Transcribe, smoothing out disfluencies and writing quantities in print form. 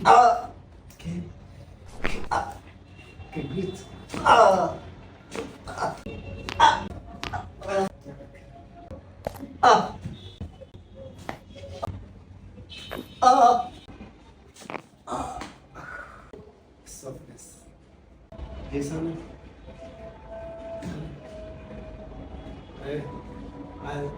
Okay. Okay, breathe. Ah. Ah. Ah. Softness. Okay, son. Hey, I